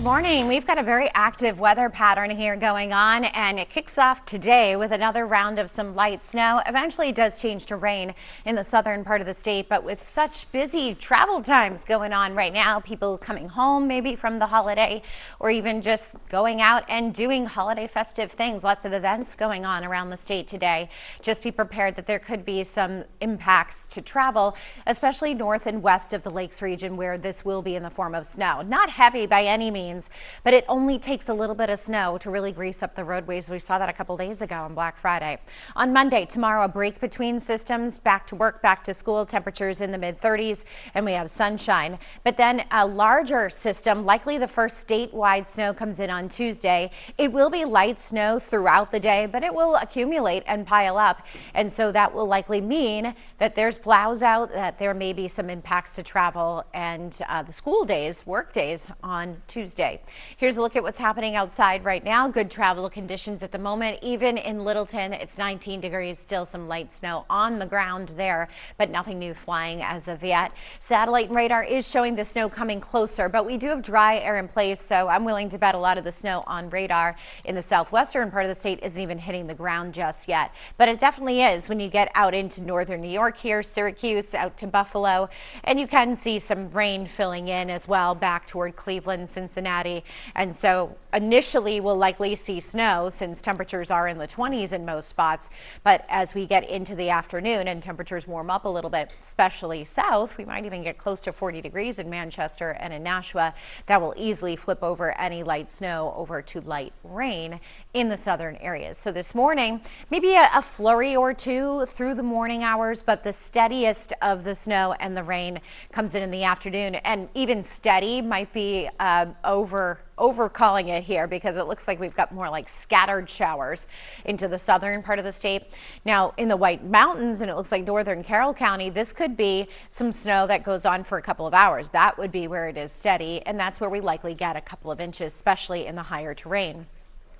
morning. We've got a very active weather pattern here going on, and it kicks off today with another round of some light snow. Eventually it does change to rain in the southern part of the state, but with such busy travel times going on right now, people coming home maybe from the holiday or even just going out and doing holiday festive things. Lots of events going on around the state today. Just be prepared that there could be some impacts to travel, especially north and west of the lakes region, where this will be in the form of snow. Not heavy by any means, but it only takes a little bit of snow to really grease up the roadways. We saw that a couple days ago on Black Friday. On Monday, tomorrow, a break between systems, back to work, back to school, temperatures in the mid-30s, and we have sunshine. But then a larger system, likely the first statewide snow, comes in on Tuesday. It will be light snow throughout the day, but it will accumulate and pile up. And so that will likely mean that there's plows out, that there may be some impacts to travel and the school days, work days on Tuesday. Here's a look at what's happening outside right now. Good travel conditions at the moment. Even in Littleton, it's 19 degrees, still some light snow on the ground there, but nothing new flying as of yet. Satellite and radar is showing the snow coming closer, but we do have dry air in place, so I'm willing to bet a lot of the snow on radar in the southwestern part of the state isn't even hitting the ground just yet. But it definitely is when you get out into northern New York here, Syracuse, out to Buffalo, and you can see some rain filling in as well back toward Cleveland, Cincinnati. And so initially we'll likely see snow since temperatures are in the 20s in most spots. But as we get into the afternoon and temperatures warm up a little bit, especially south, we might even get close to 40 degrees in Manchester and in Nashua. That will easily flip over any light snow over to light rain in the southern areas. So this morning, maybe a flurry or two through the morning hours, but the steadiest of the snow and the rain comes in the afternoon. And even steady might be over calling it here, because it looks like we've got more like scattered showers into the southern part of the state. Now in the White Mountains, and it looks like northern Carroll County, this could be some snow that goes on for a couple of hours. That would be where it is steady, and that's where we likely get a couple of inches, especially in the higher terrain.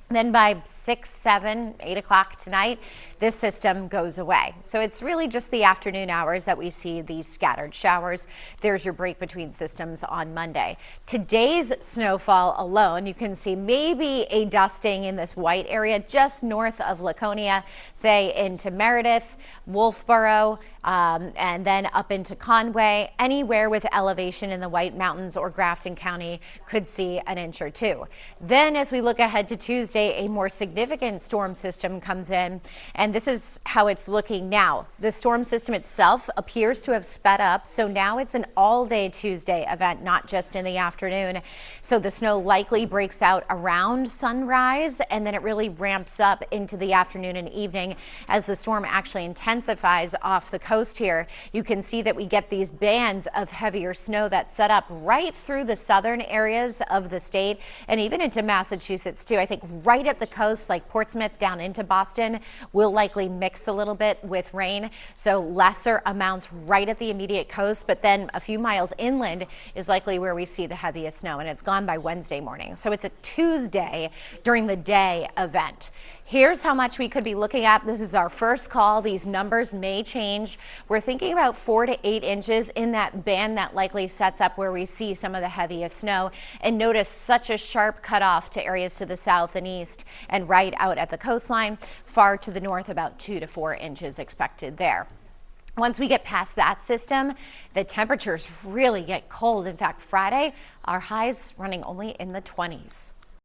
Then by 6, 7, 8 o'clock tonight, this system goes away. So it's really just the afternoon hours that we see these scattered showers. There's your break between systems on Monday. Today's snowfall alone, you can see maybe a dusting in this white area just north of Laconia, say into Meredith, Wolfboro, and then up into Conway. Anywhere with elevation in the White Mountains or Grafton County could see an inch or two. Then as we look ahead to Tuesday, a more significant storm system comes in, and this is how it's looking now. The storm system itself appears to have sped up, so now it's an all-day Tuesday event, not just in the afternoon. So the snow likely breaks out around sunrise, and then it really ramps up into the afternoon and evening as the storm actually intensifies off the coast here. You can see that we get these bands of heavier snow that set up right through the southern areas of the state and even into Massachusetts too. I think right at the coast, like Portsmouth down into Boston, will likely mix a little bit with rain. So lesser amounts right at the immediate coast, but then a few miles inland is likely where we see the heaviest snow, and it's gone by Wednesday morning. So it's a Tuesday during the day event. Here's how much we could be looking at. This is our first call. These numbers may change. We're thinking about 4 to 8 inches in that band that likely sets up where we see some of the heaviest snow. And notice such a sharp cutoff to areas to the south and east and right out at the coastline. Far to the north, about 2 to 4 inches expected there. Once we get past that system, the temperatures really get cold. In fact, Friday, our highs running only in the 20s.